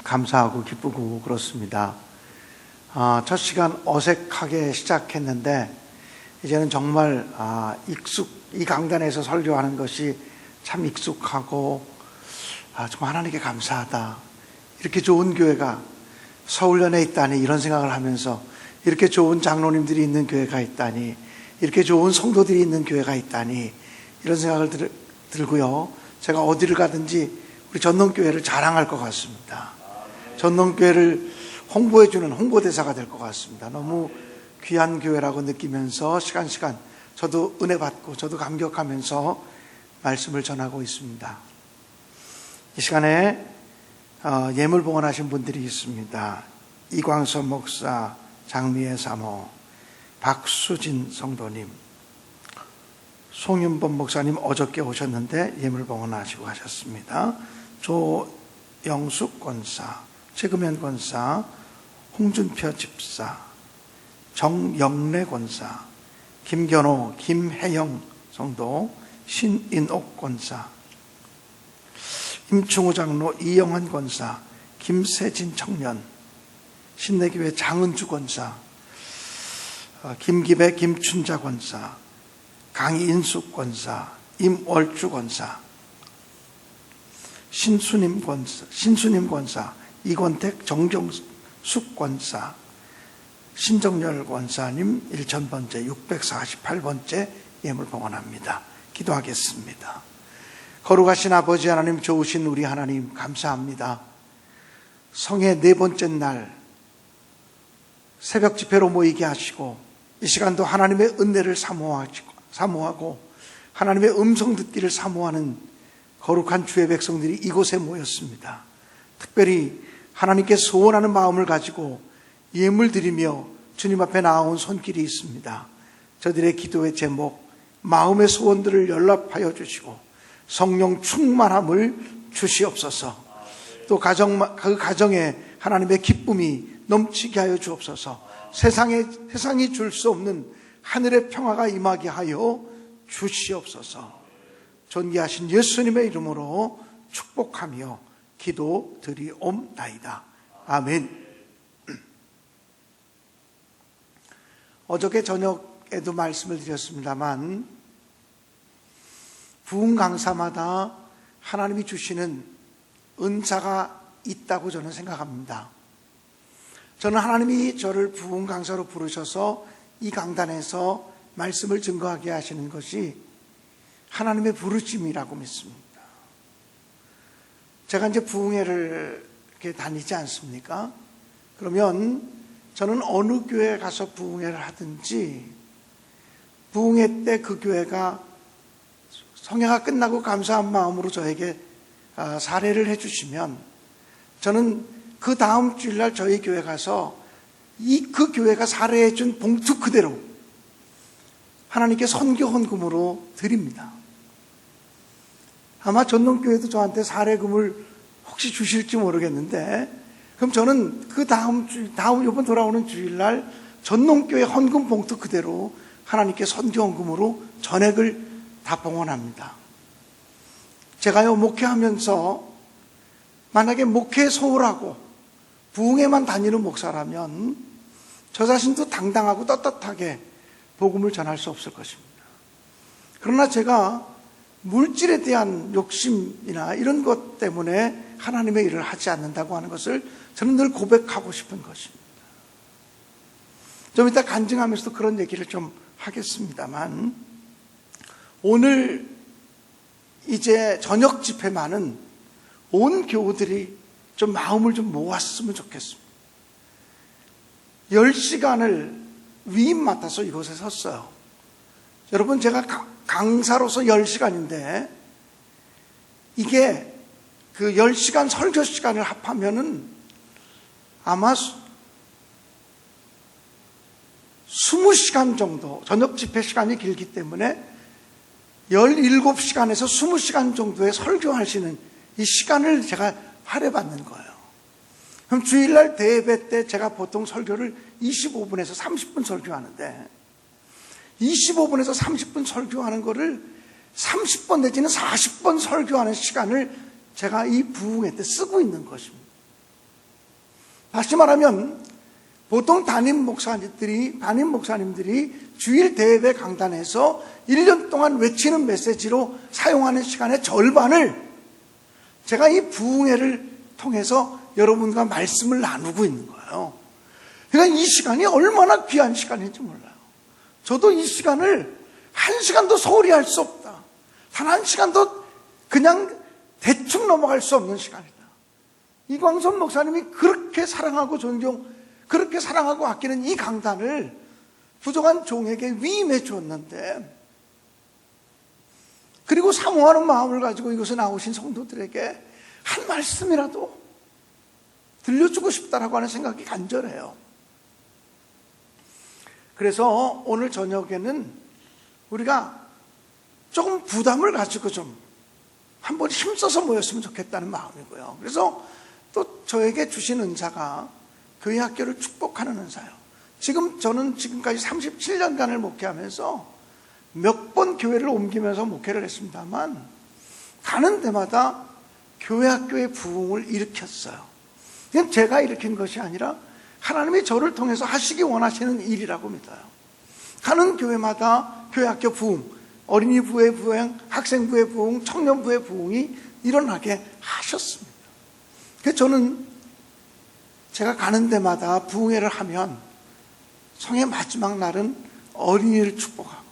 감사하고 기쁘고 그렇습니다. 첫 시간 어색하게 시작했는데 이제는 정말 이 강단에서 설교하는 것이 참 익숙하고 정말 하나님께 감사하다. 이렇게 좋은 교회가 서울연에 있다니 이런 생각을 하면서 이렇게 좋은 장로님들이 있는 교회가 있다니 이렇게 좋은 성도들이 있는 교회가 있다니 이런 생각을 들고요. 제가 어디를 가든지 우리 전농교회를 자랑할 것 같습니다. 전농교회를 홍보해주는 홍보대사가 될 것 같습니다. 너무 귀한 교회라고 느끼면서 시간 저도 은혜 받고 저도 감격하면서 말씀을 전하고 있습니다. 이 시간에 예물 봉헌하신 분들이 있습니다. 이광선 목사, 장미애 사모, 박수진 성도님, 송윤범 목사님 어저께 오셨는데 예물 봉헌하시고 가셨습니다. 조영숙 권사, 최금현 권사, 홍준표 집사, 정영래 권사, 김견호, 김혜영 성도, 신인옥 권사, 임충우 장로, 이영환 권사, 김세진 청년, 신내교회 장은주 권사, 김기배 김춘자 권사, 강인숙 권사, 임월주 권사, 신수님 권사, 이권택 정정숙 권사, 신정열 권사님 1000번째 648번째 예물 봉헌합니다. 기도하겠습니다. 거룩하신 아버지 하나님, 좋으신 우리 하나님 감사합니다. 성의 4번째 날 새벽 집회로 모이게 하시고 이 시간도 하나님의 은혜를 사모하고 하나님의 음성 듣기를 사모하는 거룩한 주의 백성들이 이곳에 모였습니다. 특별히 하나님께 소원하는 마음을 가지고 예물 드리며 주님 앞에 나아온 손길이 있습니다. 저들의 기도의 제목, 마음의 소원들을 연락하여 주시고 성령 충만함을 주시옵소서. 또 그 가정에 하나님의 기쁨이 넘치게 하여 주옵소서. 세상이 줄 수 없는 하늘의 평화가 임하게 하여 주시옵소서. 존귀하신 예수님의 이름으로 축복하며 기도 드리옵나이다. 아멘. 어저께 저녁에도 말씀을 드렸습니다만 부흥 강사마다 하나님이 주시는 은사가 있다고 저는 생각합니다. 저는 하나님이 저를 부흥 강사로 부르셔서 이 강단에서 말씀을 증거하게 하시는 것이 하나님의 부르심이라고 믿습니다. 제가 이제 부흥회를 이렇게 다니지 않습니까? 그러면 저는 어느 교회에 가서 부흥회를 하든지 부흥회 때 그 교회가 성회가 끝나고 감사한 마음으로 저에게 사례를 해주시면 저는 그 다음 주일날 저희 교회 가서 그 교회가 사례해준 봉투 그대로 하나님께 선교 헌금으로 드립니다. 아마 전농교회도 저한테 사례금을 혹시 주실지 모르겠는데 그럼 저는 그 다음 이번 돌아오는 주일날 전농교회 헌금 봉투 그대로 하나님께 선교 헌금으로 전액을 다 봉헌합니다. 제가요 목회하면서 만약에 목회에 소홀하고 부흥회만 다니는 목사라면 저 자신도 당당하고 떳떳하게 복음을 전할 수 없을 것입니다. 그러나 제가 물질에 대한 욕심이나 이런 것 때문에 하나님의 일을 하지 않는다고 하는 것을 저는 늘 고백하고 싶은 것입니다. 좀 이따 간증하면서도 그런 얘기를 좀 하겠습니다만 오늘 이제 저녁 집회만은 온 교우들이 좀 마음을 좀 모았으면 좋겠습니다. 10시간을 위임 맡아서 이곳에 섰어요. 여러분, 제가 강사로서 10시간인데 이게 그 10시간 설교 시간을 합하면은 아마 20시간 정도, 저녁 집회 시간이 길기 때문에 17시간에서 20시간 정도의 설교하시는 이 시간을 제가 할애받는 거예요. 그럼 주일날 대예배 때 제가 보통 설교를 25분에서 30분 설교하는데 25분에서 30분 설교하는 거를 30번 내지는 40번 설교하는 시간을 제가 이 부흥회 때 쓰고 있는 것입니다. 다시 말하면 보통 담임 목사님들이 주일 대예배 강단에서 1년 동안 외치는 메시지로 사용하는 시간의 절반을 제가 이 부흥회를 통해서 여러분과 말씀을 나누고 있는 거예요. 그러니까 이 시간이 얼마나 귀한 시간인지 몰라요. 저도 이 시간을 한 시간도 소홀히 할 수 없다. 단 한 시간도 그냥 대충 넘어갈 수 없는 시간이다. 이광선 목사님이 그렇게 사랑하고 그렇게 사랑하고 아끼는 이 강단을 부족한 종에게 위임해 주었는데, 그리고 사모하는 마음을 가지고 이곳에 나오신 성도들에게 한 말씀이라도 들려주고 싶다라고 하는 생각이 간절해요. 그래서 오늘 저녁에는 우리가 조금 부담을 가지고 좀 한번 힘써서 모였으면 좋겠다는 마음이고요. 그래서 또 저에게 주신 은사가 교회 학교를 축복하는 은사예요. 저는 지금까지 37년간을 목회하면서 몇 번 교회를 옮기면서 목회를 했습니다만, 가는 데마다 교회 학교의 부흥을 일으켰어요. 이건 제가 일으킨 것이 아니라 하나님이 저를 통해서 하시기 원하시는 일이라고 믿어요. 가는 교회마다 교회 학교 부흥, 어린이부의 부흥, 학생부의 부흥, 청년부의 부흥이 일어나게 하셨습니다. 그래서 저는 제가 가는 데마다 부흥회를 하면 성의 마지막 날은 어린이를 축복하고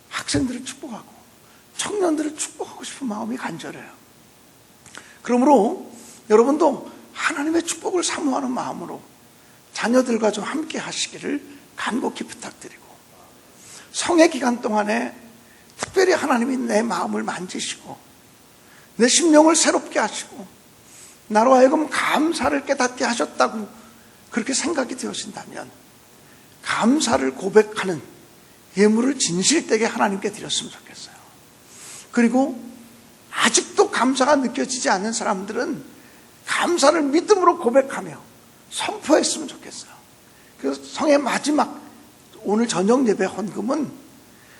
학생들을 축복하고 청년들을 축복하고 싶은 마음이 간절해요. 그러므로 여러분도 하나님의 축복을 사모하는 마음으로 자녀들과 좀 함께 하시기를 간곡히 부탁드리고, 성의 기간 동안에 특별히 하나님이 내 마음을 만지시고 내 심령을 새롭게 하시고 나로 하여금 감사를 깨닫게 하셨다고 그렇게 생각이 되어진다면 감사를 고백하는 예물을 진실되게 하나님께 드렸으면 좋겠어요. 그리고 아직도 감사가 느껴지지 않는 사람들은 감사를 믿음으로 고백하며 선포했으면 좋겠어요. 그래서 성의 마지막 오늘 저녁 예배 헌금은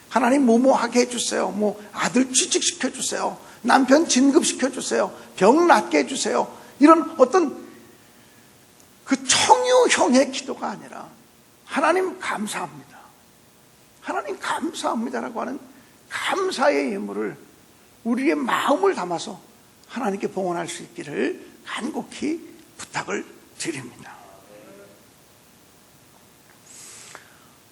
하나님 뭐뭐 하게 해주세요, 아들 취직시켜 주세요, 남편 진급시켜 주세요, 병 낫게 해주세요, 이런 어떤 그 청유형의 기도가 아니라 하나님 감사합니다, 하나님 감사합니다라고 하는 감사의 예물을 우리의 마음을 담아서 하나님께 봉헌할 수 있기를 간곡히 부탁을 드립니다.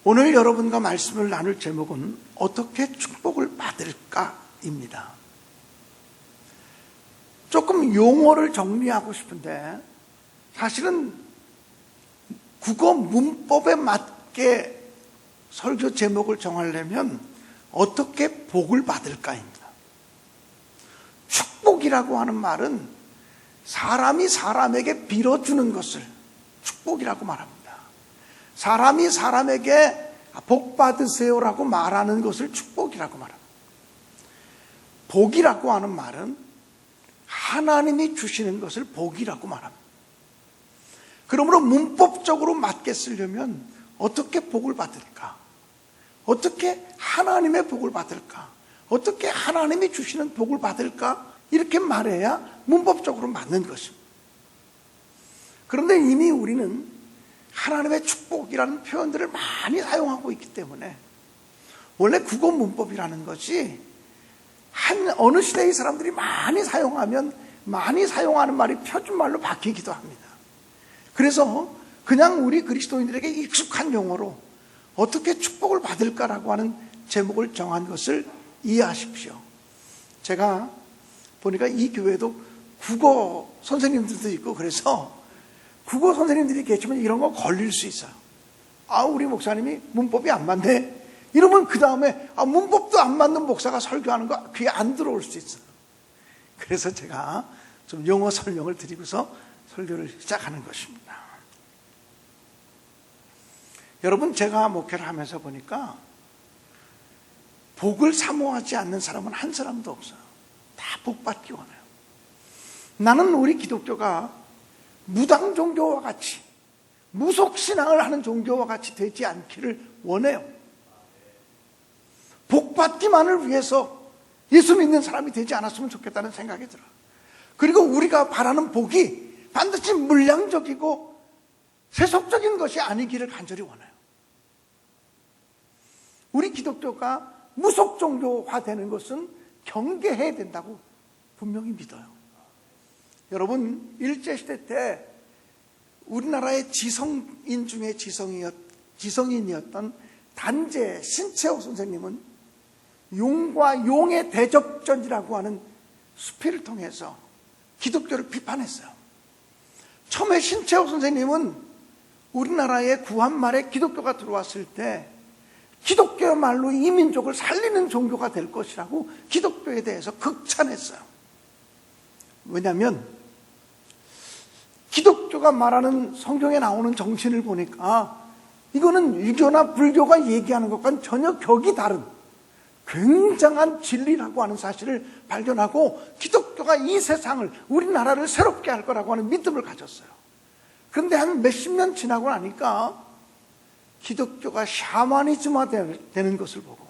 오늘 여러분과 말씀을 나눌 제목은 어떻게 축복을 받을까입니다. 조금 용어를 정리하고 싶은데, 사실은 국어 문법에 맞게 설교 제목을 정하려면 어떻게 복을 받을까입니다. 축복이라고 하는 말은 사람이 사람에게 빌어주는 것을 축복이라고 말합니다. 사람이 사람에게 복 받으세요라고 말하는 것을 축복이라고 말합니다. 복이라고 하는 말은 하나님이 주시는 것을 복이라고 말합니다. 그러므로 문법적으로 맞게 쓰려면 어떻게 복을 받을까? 어떻게 하나님의 복을 받을까? 어떻게 하나님이 주시는 복을 받을까? 이렇게 말해야 문법적으로 맞는 것입니다. 그런데 이미 우리는 하나님의 축복이라는 표현들을 많이 사용하고 있기 때문에 원래 국어 문법이라는 것이 어느 시대의 사람들이 많이 사용하면 많이 사용하는 말이 표준말로 바뀌기도 합니다. 그래서 그냥 우리 그리스도인들에게 익숙한 용어로 어떻게 축복을 받을까라고 하는 제목을 정한 것을 이해하십시오. 제가 보니까 이 교회도 국어 선생님들도 있고 그래서 국어 선생님들이 계시면 이런 거 걸릴 수 있어요. 우리 목사님이 문법이 안 맞네, 이러면 그 다음에 문법도 안 맞는 목사가 설교하는 거 귀에 안 들어올 수 있어요. 그래서 제가 좀 영어 설명을 드리고서 설교를 시작하는 것입니다. 여러분, 제가 목회를 하면서 보니까 복을 사모하지 않는 사람은 한 사람도 없어요. 다 복 받기 원해요. 나는 우리 기독교가 무당 종교와 같이, 무속신앙을 하는 종교와 같이 되지 않기를 원해요. 복 받기만을 위해서 예수 믿는 사람이 되지 않았으면 좋겠다는 생각이 들어요. 그리고 우리가 바라는 복이 반드시 물량적이고 세속적인 것이 아니기를 간절히 원해요. 우리 기독교가 무속 종교화되는 것은 경계해야 된다고 분명히 믿어요. 여러분, 일제시대 때 우리나라의 지성인 중에 지성인이었던 단재 신채호 선생님은 용과 용의 대적전이라고 하는 수필을 통해서 기독교를 비판했어요. 처음에 신채호 선생님은 우리나라에 구한말에 기독교가 들어왔을 때 기독교야말로 이 민족을 살리는 종교가 될 것이라고 기독교에 대해서 극찬했어요. 왜냐하면 기독교가 말하는 성경에 나오는 정신을 보니까 이거는 유교나 불교가 얘기하는 것과는 전혀 격이 다른 굉장한 진리라고 하는 사실을 발견하고 기독교가 이 세상을, 우리나라를 새롭게 할 거라고 하는 믿음을 가졌어요. 그런데 한 몇십 년 지나고 나니까 기독교가 샤머니즘화 되는 것을 보고,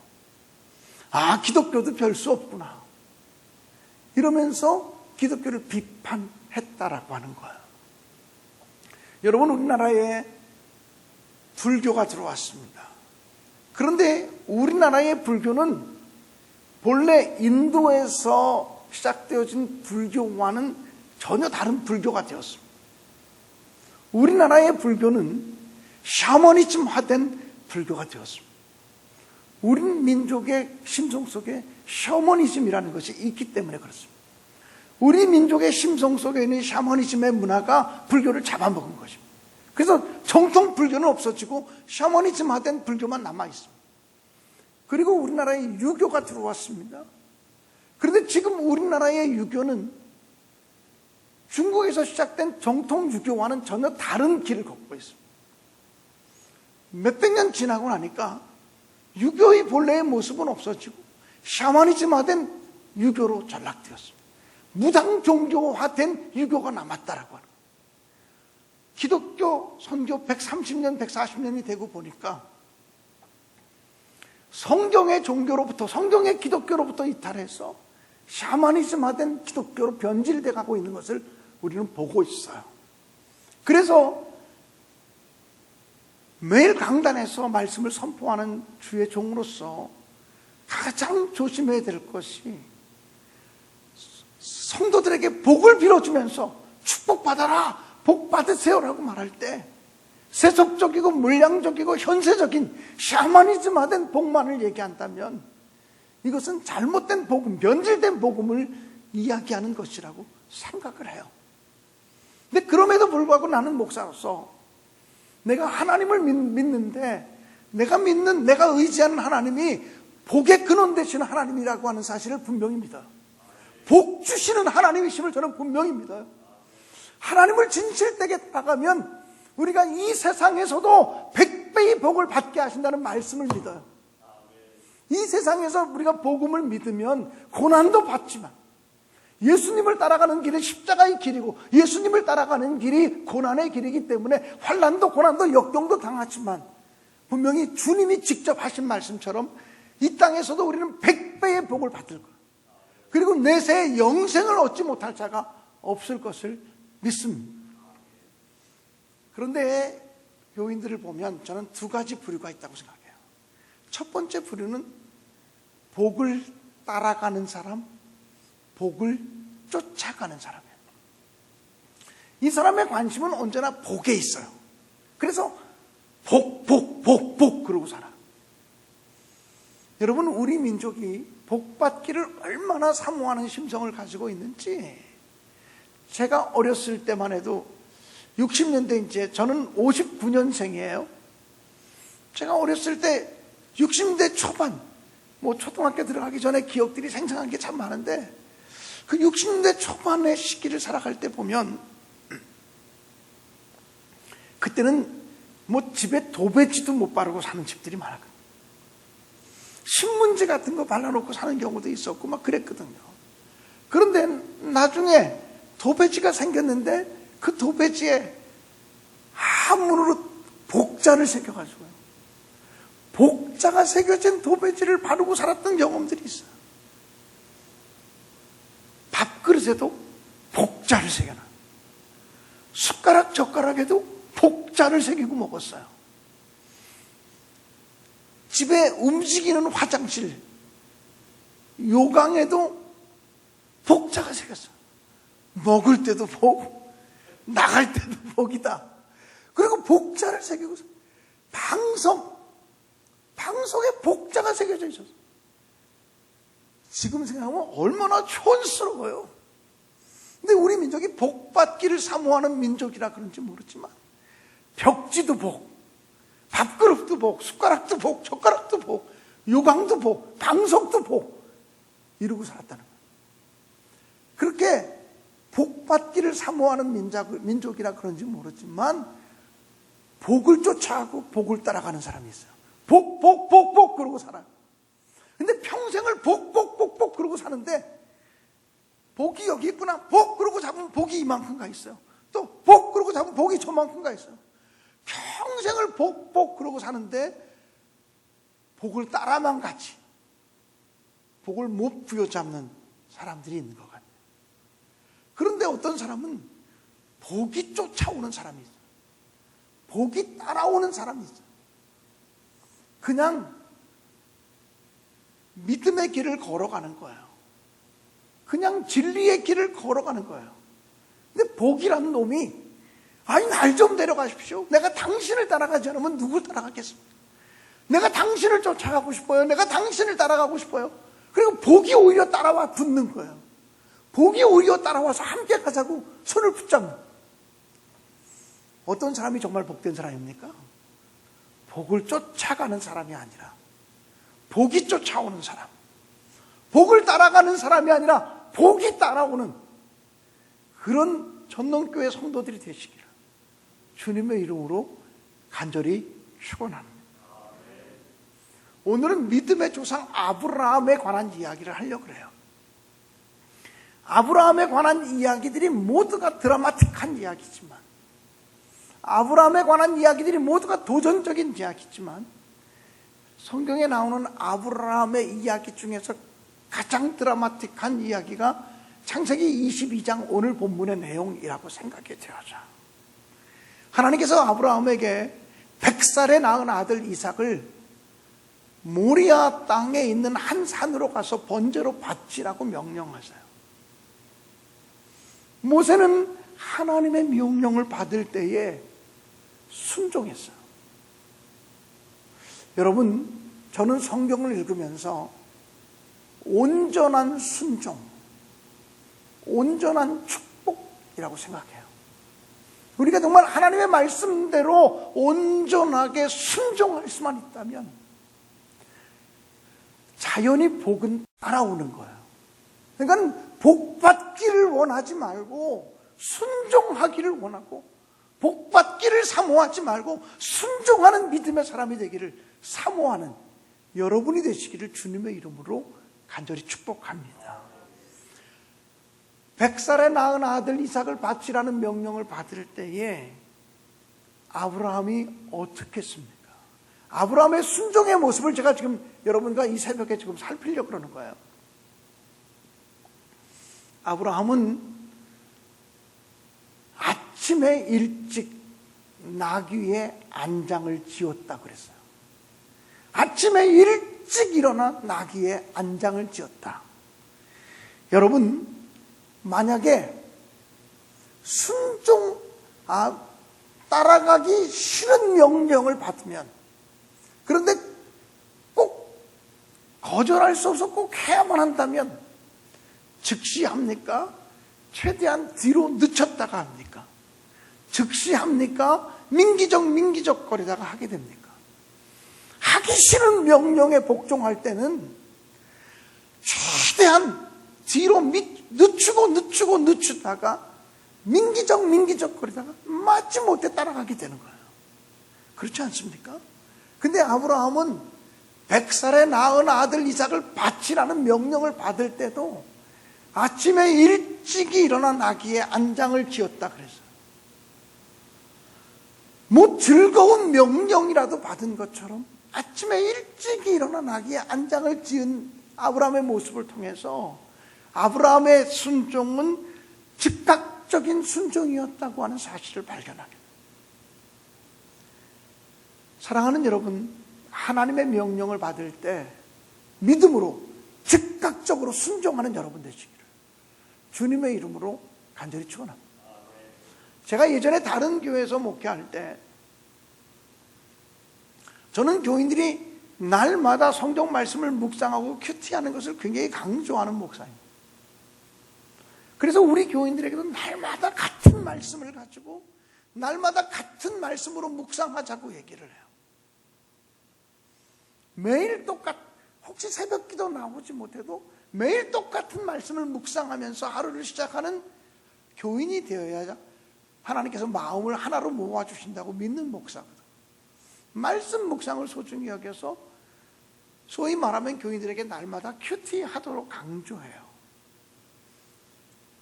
아, 기독교도 별 수 없구나 이러면서 기독교를 비판했다라고 하는 거예요. 여러분, 우리나라에 불교가 들어왔습니다. 그런데 우리나라의 불교는 본래 인도에서 시작되어진 불교와는 전혀 다른 불교가 되었습니다. 우리나라의 불교는 샤머니즘화된 불교가 되었습니다. 우리 민족의 심성 속에 샤머니즘이라는 것이 있기 때문에 그렇습니다. 우리 민족의 심성 속에 있는 샤머니즘의 문화가 불교를 잡아먹은 것입니다. 그래서 정통 불교는 없어지고 샤머니즘화된 불교만 남아있습니다. 그리고 우리나라에 유교가 들어왔습니다. 그런데 지금 우리나라의 유교는 중국에서 시작된 정통 유교와는 전혀 다른 길을 걷고 있습니다. 몇백 년 지나고 나니까 유교의 본래의 모습은 없어지고 샤머니즘화된 유교로 전락되었습니다. 무당 종교화된 유교가 남았다라고 하는 거예요. 기독교 선교 130년, 140년이 되고 보니까 성경의 종교로부터, 성경의 기독교로부터 이탈해서 샤머니즘화된 기독교로 변질돼 가고 있는 것을 우리는 보고 있어요. 그래서 매일 강단에서 말씀을 선포하는 주의 종으로서 가장 조심해야 될 것이 성도들에게 복을 빌어주면서 축복받아라, 복 받으세요라고 말할 때 세속적이고 물량적이고 현세적인 샤머니즘화된 복만을 얘기한다면 이것은 잘못된 복음, 변질된 복음을 이야기하는 것이라고 생각을 해요. 근데 그럼에도 불구하고 나는 목사로서 내가 하나님을 믿는데 내가 의지하는 하나님이 복의 근원 되시는 하나님이라고 하는 사실을 분명히 믿어요. 복 주시는 하나님이심을 저는 분명히 믿어요. 하나님을 진실되게 따가면 우리가 이 세상에서도 100배의 복을 받게 하신다는 말씀을 믿어요. 이 세상에서 우리가 복음을 믿으면 고난도 받지만 예수님을 따라가는 길은 십자가의 길이고 예수님을 따라가는 길이 고난의 길이기 때문에 환난도 고난도 역경도 당하지만 분명히 주님이 직접 하신 말씀처럼 이 땅에서도 우리는 100배의 복을 받을 거예요. 그리고 내세의 영생을 얻지 못할 자가 없을 것을 믿습니다. 그런데 요인들을 보면 저는 두 가지 부류가 있다고 생각해요. 첫 번째 부류는 복을 따라가는 사람, 복을 쫓아가는 사람이에요. 이 사람의 관심은 언제나 복에 있어요. 그래서 복 그러고 살아. 여러분, 우리 민족이 복받기를 얼마나 사모하는 심성을 가지고 있는지, 제가 어렸을 때만 해도 60년대, 이제 저는 59년생이에요. 제가 어렸을 때 60년대 초반, 초등학교 들어가기 전에 기억들이 생생한 게 참 많은데, 그 60년대 초반의 시기를 살아갈 때 보면 그때는 집에 도배지도 못 바르고 사는 집들이 많았거든요. 신문지 같은 거 발라놓고 사는 경우도 있었고 막 그랬거든요. 그런데 나중에 도배지가 생겼는데 그 도배지에 한문으로 복자를 새겨가지고요, 복자가 새겨진 도배지를 바르고 살았던 경험들이 있어요. 밥그릇에도 복자를 새겨놔. 숟가락 젓가락에도 복자를 새기고 먹었어요. 집에 움직이는 화장실, 요강에도 복자가 새겼어요. 먹을 때도 복, 나갈 때도 복이다. 그리고 복자를 새기고 방송에 복자가 새겨져 있었어요. 지금 생각하면 얼마나 촌스러워요. 근데 우리 민족이 복받기를 사모하는 민족이라 그런지 모르지만 벽지도 복, 밥그릇도 복, 숟가락도 복, 젓가락도 복, 요강도 복, 방석도 복 이러고 살았다는 거예요. 그렇게 복받기를 사모하는 민족이라 그런지 모르지만 복을 쫓아가고 복을 따라가는 사람이 있어요. 복 그러고 살아요. 근데 평생을 복 그러고 사는데 복이 여기 있구나. 복 그러고 잡으면 복이 이만큼 가 있어요. 또 복 그러고 잡으면 복이 저만큼 가 있어요. 평생을 복 그러고 사는데 복을 따라만 가지 복을 못 부여잡는 사람들이 있는 것 같아요. 그런데 어떤 사람은 복이 쫓아오는 사람이 있어요. 복이 따라오는 사람이 있어요. 그냥 믿음의 길을 걸어가는 거예요. 그냥 진리의 길을 걸어가는 거예요. 근데 복이라는 놈이 아니 날 좀 데려가십시오. 내가 당신을 따라가지 않으면 누굴 따라가겠습니까? 내가 당신을 쫓아가고 싶어요. 내가 당신을 따라가고 싶어요. 그리고 복이 오히려 따라와 붙는 거예요. 복이 오히려 따라와서 함께 가자고 손을 붙잡는. 어떤 사람이 정말 복된 사람입니까? 복을 쫓아가는 사람이 아니라 복이 쫓아오는 사람, 복을 따라가는 사람이 아니라 복이 따라오는 그런 전농교회 성도들이 되시기를 주님의 이름으로 간절히 축원합니다. 오늘은 믿음의 조상 아브라함에 관한 이야기를 하려고 그래요. 아브라함에 관한 이야기들이 모두가 드라마틱한 이야기지만, 아브라함에 관한 이야기들이 모두가 도전적인 이야기지만, 성경에 나오는 아브라함의 이야기 중에서 가장 드라마틱한 이야기가 창세기 22장 오늘 본문의 내용이라고 생각이 되어져. 하나님께서 아브라함에게 100살에 낳은 아들 이삭을 모리아 땅에 있는 한 산으로 가서 번제로 바치라고 명령하세요. 모세는 하나님의 명령을 받을 때에 순종했어요. 여러분, 저는 성경을 읽으면서 온전한 순종, 온전한 축복이라고 생각해요. 우리가 정말 하나님의 말씀대로 온전하게 순종할 수만 있다면 자연히 복은 따라오는 거예요. 그러니까 복받기를 원하지 말고 순종하기를 원하고, 복받기를 사모하지 말고 순종하는 믿음의 사람이 되기를 사모하는 여러분이 되시기를 주님의 이름으로 간절히 축복합니다. 100살에 낳은 아들 이삭을 바치라는 명령을 받을 때에 아브라함이 어떻게 했습니까? 아브라함의 순종의 모습을 제가 지금 여러분과 이 새벽에 지금 살피려고 그러는 거예요. 아브라함은 아침에 일찍 나귀의 안장을 지었다 그랬어요. 아침에 일찍 일어나 나귀의 안장을 지었다. 여러분, 만약에 따라가기 싫은 명령을 받으면, 그런데 꼭 거절할 수 없어 꼭 해야만 한다면 즉시 합니까? 최대한 뒤로 늦췄다가 합니까? 즉시 합니까? 민기적 거리다가 하게 됩니까? 하기 싫은 명령에 복종할 때는 최대한 뒤로 늦추다가 민기적 거리다가 마치 못해 따라가게 되는 거예요. 그렇지 않습니까? 근데 아브라함은 100살에 낳은 아들 이삭을 바치라는 명령을 받을 때도 아침에 일찍이 일어나 나귀의 안장을 지었다 그랬어요. 뭐 즐거운 명령이라도 받은 것처럼 아침에 일찍이 일어나 나귀의 안장을 지은 아브라함의 모습을 통해서 아브라함의 순종은 즉각적인 순종이었다고 하는 사실을 발견하게 됩니다. 사랑하는 여러분, 하나님의 명령을 받을 때 믿음으로 즉각적으로 순종하는 여러분 되시기를 주님의 이름으로 간절히 축원합니다. 제가 예전에 다른 교회에서 목회할 때 저는 교인들이 날마다 성경 말씀을 묵상하고 큐티하는 것을 굉장히 강조하는 목사입니다. 그래서 우리 교인들에게도 날마다 같은 말씀을 가지고 날마다 같은 말씀으로 묵상하자고 얘기를 해요. 매일 혹시 새벽 기도 나오지 못해도 매일 똑같은 말씀을 묵상하면서 하루를 시작하는 교인이 되어야 하나님께서 마음을 하나로 모아주신다고 믿는 목사거든. 말씀 묵상을 소중히 여겨서 소위 말하면 교인들에게 날마다 큐티 하도록 강조해요.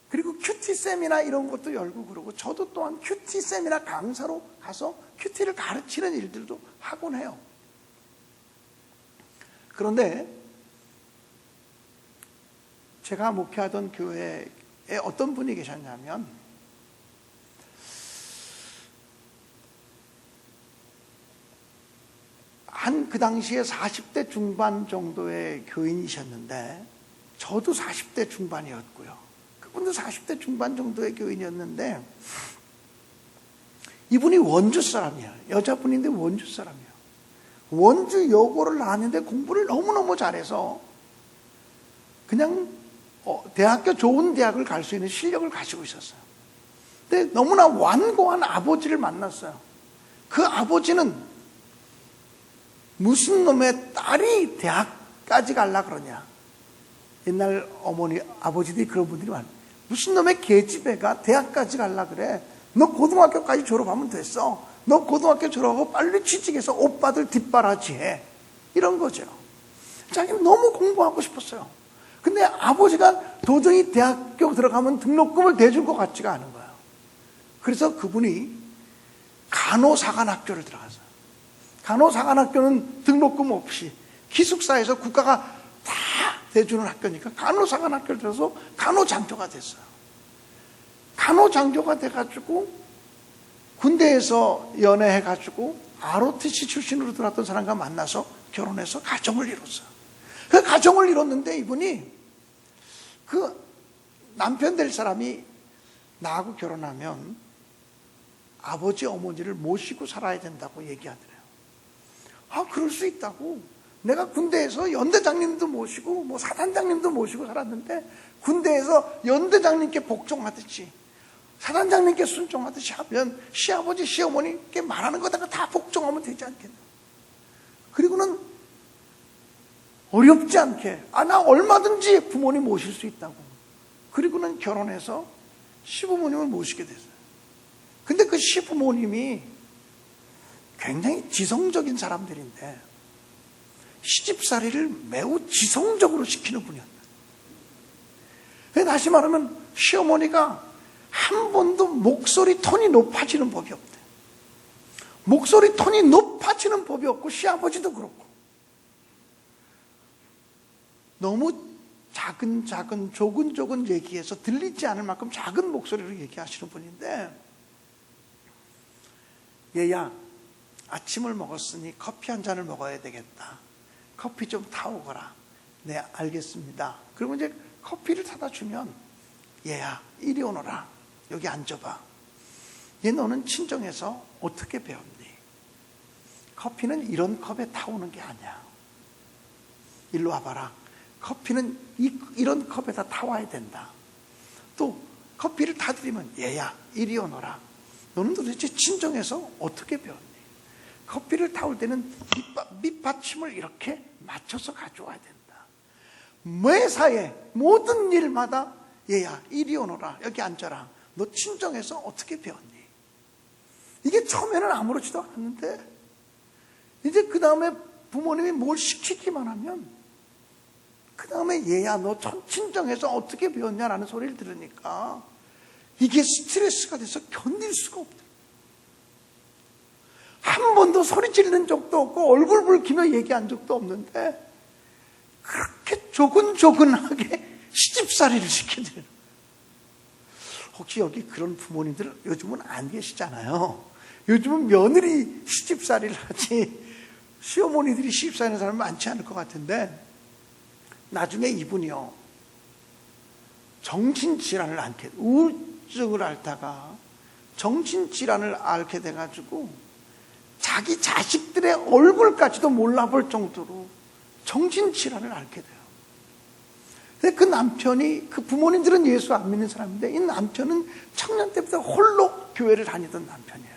그리고 큐티 세미나 이런 것도 열고 그러고 저도 또한 큐티 세미나 강사로 가서 큐티를 가르치는 일들도 하곤 해요. 그런데 제가 목회하던 교회에 어떤 분이 계셨냐면 그 당시에 40대 중반 정도의 교인이셨는데 저도 40대 중반이었고요. 그분도 40대 중반 정도의 교인이었는데 이분이 원주 사람이에요. 여자분인데 원주 사람이에요. 원주 여고를 나왔는데 공부를 너무너무 잘해서 그냥 대학교 좋은 대학을 갈 수 있는 실력을 가지고 있었어요. 근데 너무나 완고한 아버지를 만났어요. 그 아버지는 무슨 놈의 딸이 대학까지 가려고 그러냐. 옛날 아버지들이 그런 분들이 많아요. 무슨 놈의 계집애가 대학까지 가려고 그래. 너 고등학교까지 졸업하면 됐어. 너 고등학교 졸업하고 빨리 취직해서 오빠들 뒷바라지 해. 이런 거죠. 자기는 너무 공부하고 싶었어요. 근데 아버지가 도저히 대학교 들어가면 등록금을 대줄 것 같지가 않은 거예요. 그래서 그분이 간호사관학교를 들어갔어요. 간호사관학교는 등록금 없이 기숙사에서 국가가 다 대주는 학교니까 간호사관학교를 들어서 간호장교가 됐어요. 간호장교가 돼가지고 군대에서 연애해가지고 ROTC 출신으로 들어왔던 사람과 만나서 결혼해서 가정을 이뤘어요. 그 가정을 이뤘는데 이분이 그 남편 될 사람이 나하고 결혼하면 아버지 어머니를 모시고 살아야 된다고 얘기하더래요. 아, 그럴 수 있다고. 내가 군대에서 연대장님도 모시고 뭐 사단장님도 모시고 살았는데 군대에서 연대장님께 복종하듯이 사단장님께 순종하듯이 하면 시아버지 시어머니께 말하는 거다가 다 복종하면 되지 않겠나. 그리고는 어렵지 않게 나 얼마든지 부모님 모실 수 있다고. 그리고는 결혼해서 시부모님을 모시게 됐어요. 근데 그 시부모님이 굉장히 지성적인 사람들인데 시집살이를 매우 지성적으로 시키는 분이었다. 다시 말하면 시어머니가 한 번도 목소리 톤이 높아지는 법이 없대. 목소리 톤이 높아지는 법이 없고 시아버지도 그렇고 너무 작은 조근조근 얘기해서 들리지 않을 만큼 작은 목소리로 얘기하시는 분인데 얘야 아침을 먹었으니 커피 한 잔을 먹어야 되겠다. 커피 좀 타오거라. 네, 알겠습니다. 그리고 이제 커피를 타다 주면 얘야 이리 오너라. 여기 앉아봐. 얘 너는 친정에서 어떻게 배웠니? 커피는 이런 컵에 타오는 게 아니야. 일로 와봐라. 커피는 이런 컵에다 타와야 된다. 또 커피를 타드리면 얘야 이리 오너라. 너는 도대체 친정에서 어떻게 배웠니? 커피를 타올 때는 밑받침을 이렇게 맞춰서 가져와야 된다. 매사에 모든 일마다 얘야 이리 오너라. 여기 앉아라. 너 친정에서 어떻게 배웠니? 이게 처음에는 아무렇지도 않았는데 이제 그 다음에 부모님이 뭘 시키기만 하면 그 다음에 얘야 너 친정에서 어떻게 배웠냐라는 소리를 들으니까 이게 스트레스가 돼서 견딜 수가 없다. 한 번도 소리 지르는 적도 없고 얼굴 붉히며 얘기한 적도 없는데 그렇게 조근조근하게 시집살이를 시키는. 혹시 여기 그런 부모님들 요즘은 안 계시잖아요. 요즘은 며느리 시집살이를 하지 시어머니들이 시집살이하는 사람이 많지 않을 것 같은데, 나중에 이분이요, 정신질환을 앓게, 우울증을 앓다가 정신질환을 앓게 돼가지고 자기 자식들의 얼굴까지도 몰라볼 정도로 정신질환을 앓게 돼요. 근데 그 남편이, 그 부모님들은 예수 안 믿는 사람인데, 이 남편은 청년 때부터 홀로 교회를 다니던 남편이에요.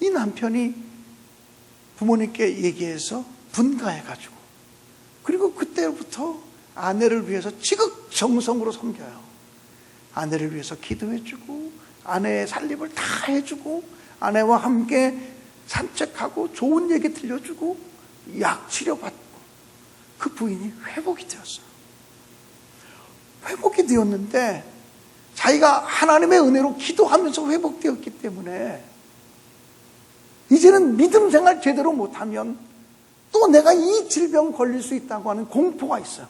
이 남편이 부모님께 얘기해서 분가해가지고, 그리고 그때부터 아내를 위해서 지극정성으로 섬겨요. 아내를 위해서 기도해주고, 아내의 살림을 다 해주고, 아내와 함께 산책하고 좋은 얘기 들려주고 약 치료받고, 그 부인이 회복이 되었어요. 회복이 되었는데 자기가 하나님의 은혜로 기도하면서 회복되었기 때문에 이제는 믿음 생활 제대로 못하면 또 내가 이 질병 걸릴 수 있다고 하는 공포가 있어요.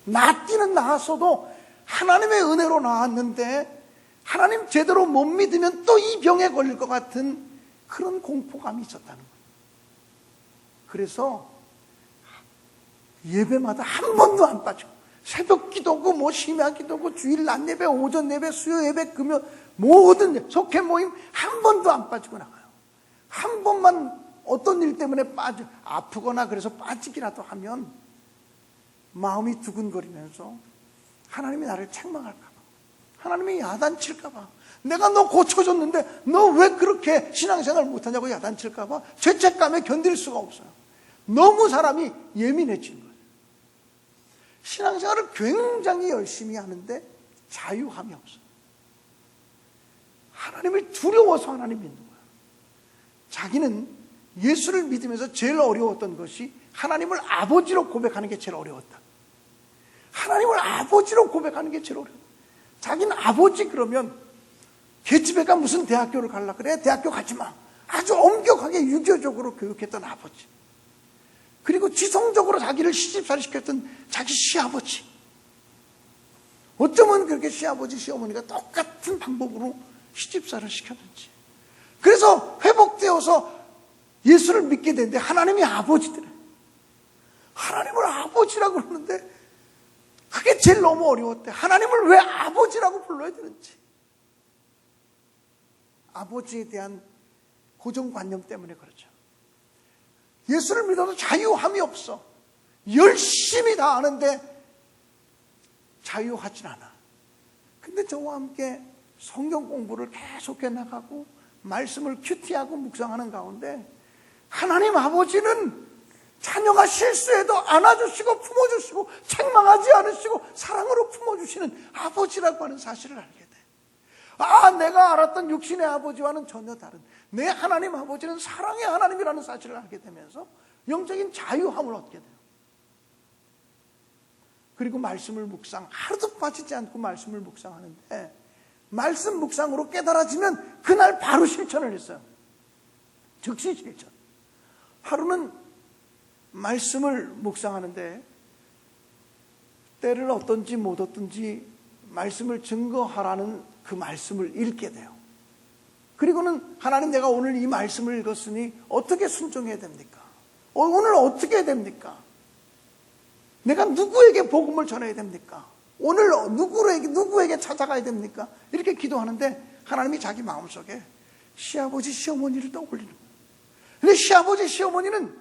낫기는 나았어도 하나님의 은혜로 나았는데 하나님 제대로 못 믿으면 또 이 병에 걸릴 것 같은 그런 공포감이 있었다는 거예요. 그래서 예배마다 한 번도 안 빠지고, 새벽 기도고 뭐 심야 기도고 주일 낮 예배, 오전 예배, 수요 예배, 금요 모든 속회 모임 한 번도 안 빠지고 나가요. 한 번만 어떤 일 때문에 아프거나 그래서 빠지기라도 하면 마음이 두근거리면서 하나님이 나를 책망할까 봐, 하나님이 야단칠까 봐, 내가 너 고쳐줬는데 너 왜 그렇게 신앙생활 못하냐고 야단칠까 봐 죄책감에 견딜 수가 없어요. 너무 사람이 예민해진 거예요. 신앙생활을 굉장히 열심히 하는데 자유함이 없어요. 하나님을 두려워서 하나님 믿는 거예요. 자기는 예수를 믿으면서 제일 어려웠던 것이 하나님을 아버지로 고백하는 게 제일 어려웠다. 하나님을 아버지로 고백하는 게 제일 어려웠다. 자기는 아버지 그러면 계집애가 무슨 대학교를 가려고 그래? 대학교 가지 마. 아주 엄격하게 유교적으로 교육했던 아버지. 그리고 지성적으로 자기를 시집살이 시켰던 자기 시아버지. 어쩌면 그렇게 시아버지 시어머니가 똑같은 방법으로 시집살을 시켰는지. 그래서 회복되어서 예수를 믿게 되는데 하나님이 아버지들을, 하나님을 아버지라고 그러는데 그게 제일 너무 어려웠대. 하나님을 왜 아버지라고 불러야 되는지. 아버지에 대한 고정관념 때문에 그렇죠. 예수를 믿어도 자유함이 없어. 열심히 다 아는데 자유하진 않아. 근데 저와 함께 성경 공부를 계속해 나가고 말씀을 큐티하고 묵상하는 가운데 하나님 아버지는 자녀가 실수해도 안아주시고 품어주시고 책망하지 않으시고 사랑으로 품어주시는 아버지라고 하는 사실을 알게 돼. 아, 내가 알았던 육신의 아버지와는 전혀 다른 내 하나님 아버지는 사랑의 하나님이라는 사실을 알게 되면서 영적인 자유함을 얻게 돼요. 그리고 말씀을 하루도 빠지지 않고 말씀을 묵상하는데, 말씀 묵상으로 깨달아지면 그날 바로 실천을 했어요. 즉시 실천. 하루는 말씀을 묵상하는데 때를 얻든지 못 얻든지 말씀을 증거하라는 그 말씀을 읽게 돼요. 그리고는 하나님, 내가 오늘 이 말씀을 읽었으니 어떻게 순종해야 됩니까? 오늘 어떻게 해야 됩니까? 내가 누구에게 복음을 전해야 됩니까? 오늘 누구에게 찾아가야 됩니까? 이렇게 기도하는데 하나님이 자기 마음속에 시아버지 시어머니를 떠올리는 거예요. 근데 시아버지 시어머니는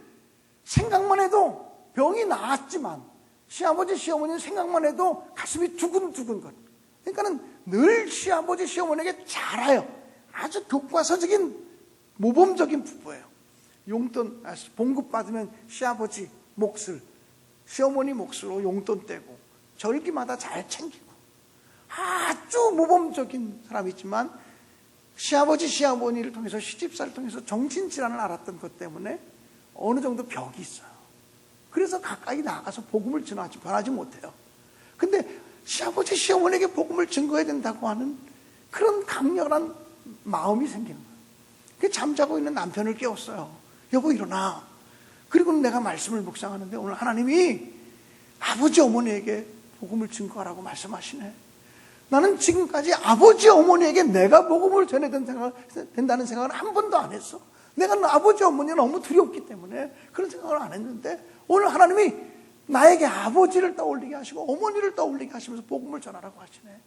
생각만 해도 병이 나았지만 시아버지 시어머니는 생각만 해도 가슴이 두근두근 거려. 그러니까는 늘 시아버지 시어머니에게 잘해요. 아주 교과서적인 모범적인 부부예요. 용돈 봉급 받으면 시아버지 몫을, 시어머니 몫으로 용돈 떼고 절기마다 잘 챙기고 아주 모범적인 사람이지만 시아버지 시어머니를 통해서 시집살을 통해서 정신질환을 알았던 것 때문에 어느 정도 벽이 있어요. 그래서 가까이 나가서 복음을 전하지 못해요. 근데 시아버지 시어머니에게 복음을 증거해야 된다고 하는 그런 강렬한 마음이 생기는 거예요. 그 잠자고 있는 남편을 깨웠어요. 여보 일어나. 그리고 내가 말씀을 묵상하는데 오늘 하나님이 아버지 어머니에게 복음을 증거하라고 말씀하시네. 나는 지금까지 아버지 어머니에게 내가 복음을 전해야 된다는 생각을 한 번도 안 했어. 내가 아버지 어머니가 너무 두렵기 때문에 그런 생각을 안 했는데 오늘 하나님이 나에게 아버지를 떠올리게 하시고 어머니를 떠올리게 하시면서 복음을 전하라고 하시네.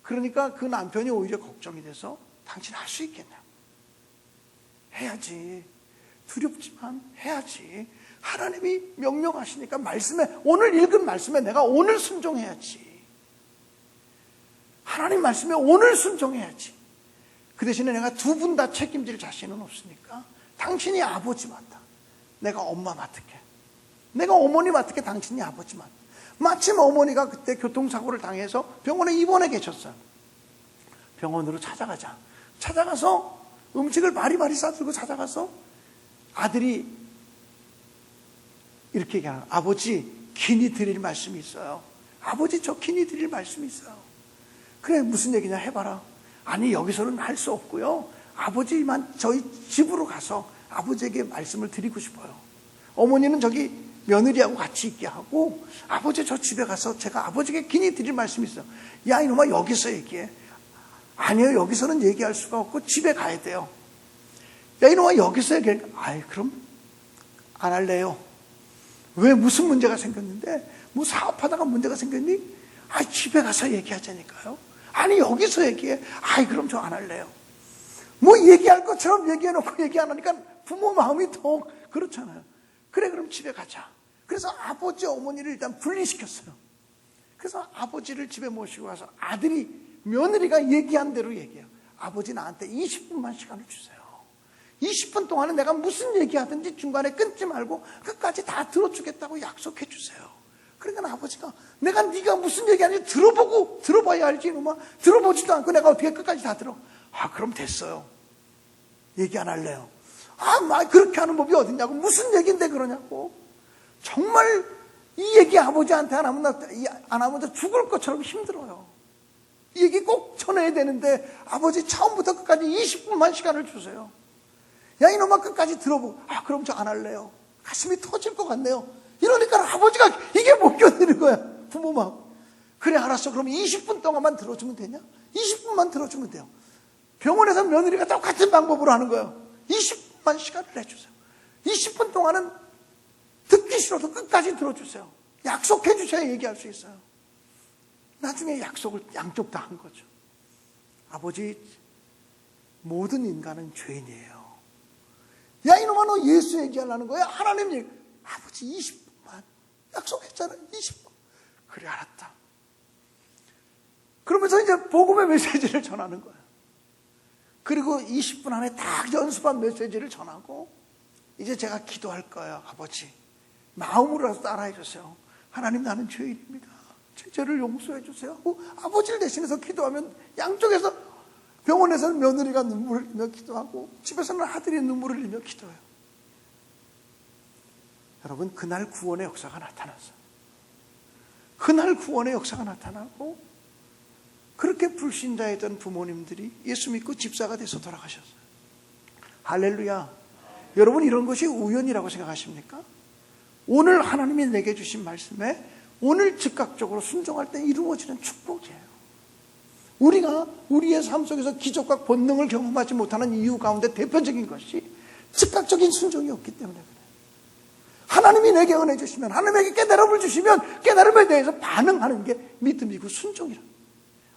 그러니까 그 남편이 오히려 걱정이 돼서 당신 할 수 있겠냐? 해야지. 두렵지만 해야지. 하나님이 명령하시니까 말씀에, 오늘 읽은 말씀에 내가 오늘 순종해야지. 하나님 말씀에 오늘 순종해야지. 그 대신에 내가 두 분 다 책임질 자신은 없으니까 당신이 아버지 맡아. 내가 엄마 맡을게. 내가 어머니 맡을게. 당신이 아버지 맡아. 마침 어머니가 그때 교통사고를 당해서 병원에 입원해 계셨어요. 병원으로 찾아가자. 찾아가서 음식을 바리바리 싸들고 찾아가서 아들이 이렇게 얘기하는 거예요. 아버지, 긴히 드릴 말씀이 있어요. 아버지, 저 긴히 드릴 말씀이 있어요. 그래, 무슨 얘기냐 해봐라. 아니, 여기서는 할 수 없고요. 아버지만 저희 집으로 가서 아버지에게 말씀을 드리고 싶어요. 어머니는 저기 며느리하고 같이 있게 하고 아버지 저 집에 가서 제가 아버지에게 긴히 드릴 말씀이 있어요. 야, 이놈아, 여기서 얘기해. 아니요, 여기서는 얘기할 수가 없고 집에 가야 돼요. 야, 이놈아, 여기서 얘기해. 아이, 그럼 안 할래요. 왜, 무슨 문제가 생겼는데? 뭐 사업하다가 문제가 생겼니? 아이, 집에 가서 얘기하자니까요. 아니, 여기서 얘기해. 아이, 그럼 저 안 할래요. 뭐 얘기할 것처럼 얘기해놓고 얘기 안 하니까 부모 마음이 더 그렇잖아요. 그래, 그럼 집에 가자. 그래서 아버지 어머니를 일단 분리시켰어요. 그래서 아버지를 집에 모시고 와서 아들이, 며느리가 얘기한 대로 얘기해요. 아버지, 나한테 20분만 시간을 주세요. 20분 동안은 내가 무슨 얘기하든지 중간에 끊지 말고 끝까지 다 들어주겠다고 약속해 주세요. 그러니까 아버지가, 내가 네가 무슨 얘기하는지 들어봐야 알지 이놈아. 들어보지도 않고 내가 어떻게 끝까지 다 들어. 아, 그럼 됐어요. 얘기 안 할래요. 아, 막 그렇게 하는 법이 어딨냐고. 무슨 얘기인데 그러냐고. 정말 이 얘기 아버지한테 안 하면 나 죽을 것처럼 힘들어요. 이 얘기 꼭 전해야 되는데 아버지 처음부터 끝까지 20분만 시간을 주세요. 야, 이놈아, 끝까지 들어보고. 아, 그럼 저 안 할래요. 가슴이 터질 것 같네요. 이러니까 아버지가 이게 못 견디는 거야. 부모 마음. 그래, 알았어. 그럼 20분 동안만 들어주면 되냐? 20분만 들어주면 돼요. 병원에서 며느리가 똑같은 방법으로 하는 거예요. 20분만 시간을 내주세요. 20분 동안은 듣기 싫어도 끝까지 들어주세요. 약속해 주셔야 얘기할 수 있어요. 나중에 약속을 양쪽 다 한 거죠. 아버지, 모든 인간은 죄인이에요. 야, 이놈아, 너 예수 얘기하려는 거야? 하나님 얘기. 아버지, 20분만 약속했잖아. 20분. 그래, 알았다. 그러면서 이제 복음의 메시지를 전하는 거예요. 그리고 20분 안에 딱 연습한 메시지를 전하고 이제 제가 기도할 거예요. 아버지, 마음으로라도 따라해 주세요. 하나님, 나는 죄인입니다. 제 죄를 용서해 주세요 하고 아버지를 대신해서 기도하면 양쪽에서, 병원에서는 며느리가 눈물을 흘리며 기도하고 집에서는 아들이 눈물을 흘리며 기도해요. 여러분, 그날 구원의 역사가 나타났어요. 그날 구원의 역사가 나타나고 그렇게 불신자였던 부모님들이 예수 믿고 집사가 돼서 돌아가셨어요. 할렐루야. 여러분, 이런 것이 우연이라고 생각하십니까? 오늘 하나님이 내게 주신 말씀에 오늘 즉각적으로 순종할 때 이루어지는 축복이에요. 우리가 우리의 삶 속에서 기적과 본능을 경험하지 못하는 이유 가운데 대표적인 것이 즉각적인 순종이 없기 때문에 그래요. 하나님이 내게 은혜 주시면, 하나님에게 깨달음을 주시면 깨달음에 대해서 반응하는 게 믿음이고 순종이라.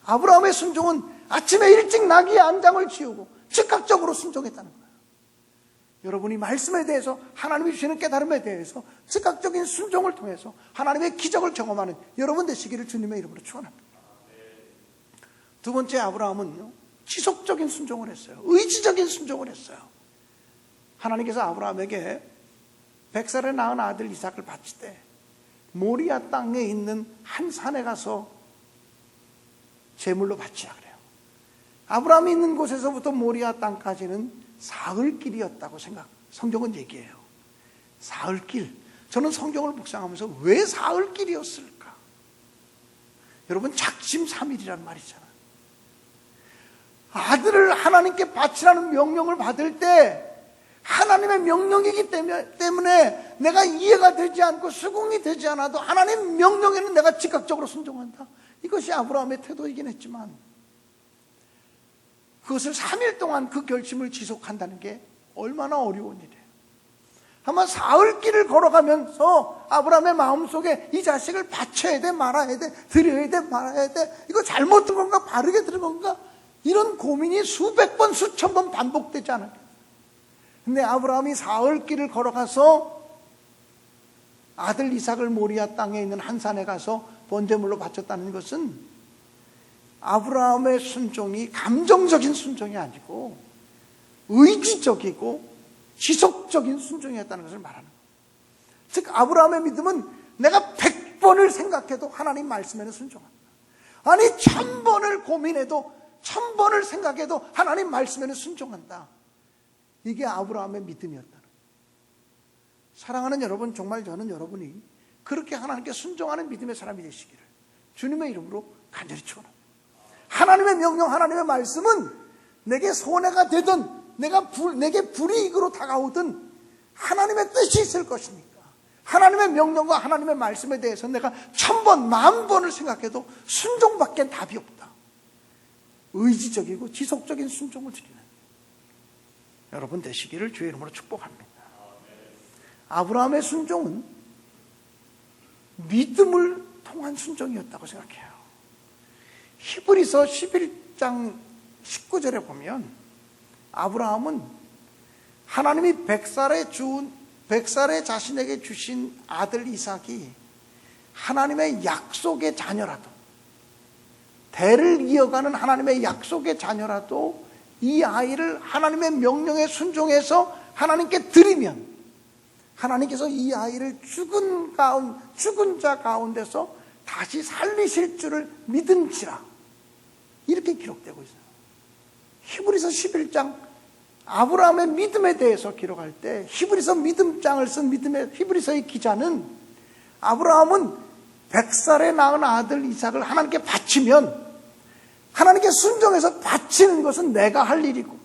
아브라함의 순종은 아침에 일찍 나귀의 안장을 지우고 즉각적으로 순종했다는 거예요. 여러분이 말씀에 대해서, 하나님이 주시는 깨달음에 대해서 즉각적인 순종을 통해서 하나님의 기적을 경험하는 여러분 되시기를 주님의 이름으로 축원합니다. 두 번째, 아브라함은요, 지속적인 순종을 했어요. 의지적인 순종을 했어요. 하나님께서 아브라함에게 100살에 낳은 아들 이삭을 바칠 때 모리아 땅에 있는 한 산에 가서 제물로 바치라 그래요. 아브라함이 있는 곳에서부터 모리아 땅까지는 사흘길이었다고 성경은 얘기해요. 사흘길. 저는 성경을 묵상하면서 왜 사흘길이었을까? 여러분, 작심 3일이란 말이잖아요. 아들을 하나님께 바치라는 명령을 받을 때 하나님의 명령이기 때문에 내가 이해가 되지 않고 수긍이 되지 않아도 하나님 명령에는 내가 즉각적으로 순종한다. 이것이 아브라함의 태도이긴 했지만 그것을 3일 동안 그 결심을 지속한다는 게 얼마나 어려운 일이에요. 아마 사흘 길을 걸어가면서 아브라함의 마음속에 이 자식을 바쳐야 돼 말아야 돼, 드려야 돼 말아야 돼, 이거 잘못 든 건가 바르게 들은 건가, 이런 고민이 수백 번 수천 번 반복되지 않았겠어요. 근데 아브라함이 사흘 길을 걸어가서 아들 이삭을 모리아 땅에 있는 한 산에 가서 번제물로 바쳤다는 것은 아브라함의 순종이 감정적인 순종이 아니고 의지적이고 지속적인 순종이었다는 것을 말하는 거예요. 즉 아브라함의 믿음은 내가 100번을 생각해도 하나님 말씀에는 순종한다. 아니 1000번을 고민해도 1000번을 생각해도 하나님 말씀에는 순종한다. 이게 아브라함의 믿음이었다는 거예요. 사랑하는 여러분, 정말 저는 여러분이 그렇게 하나님께 순종하는 믿음의 사람이 되시기를 주님의 이름으로 간절히 축원합니다. 하나님의 명령, 하나님의 말씀은 내게 손해가 되든 내게 불이익으로 다가오든 하나님의 뜻이 있을 것이니까 하나님의 명령과 하나님의 말씀에 대해서 내가 1000번, 10,000번을 생각해도 순종밖엔 답이 없다. 의지적이고 지속적인 순종을 드리는 여러분 되시기를 주의 이름으로 축복합니다. 아브라함의 순종은 믿음을 통한 순종이었다고 생각해요. 히브리서 11장 19절에 보면 아브라함은 하나님이 100살에 자신에게 주신 아들 이삭이 하나님의 약속의 자녀라도, 대를 이어가는 하나님의 약속의 자녀라도 이 아이를 하나님의 명령에 순종해서 하나님께 드리면 하나님께서 이 아이를 죽은 자 가운데서 다시 살리실 줄을 믿은지라, 이렇게 기록되고 있어요. 히브리서 11장 아브라함의 믿음에 대해서 기록할 때 히브리서 믿음장을 쓴 히브리서의 기자는 아브라함은 100살에 낳은 아들 이삭을 하나님께 바치면 하나님께 순종해서 바치는 것은 내가 할 일이고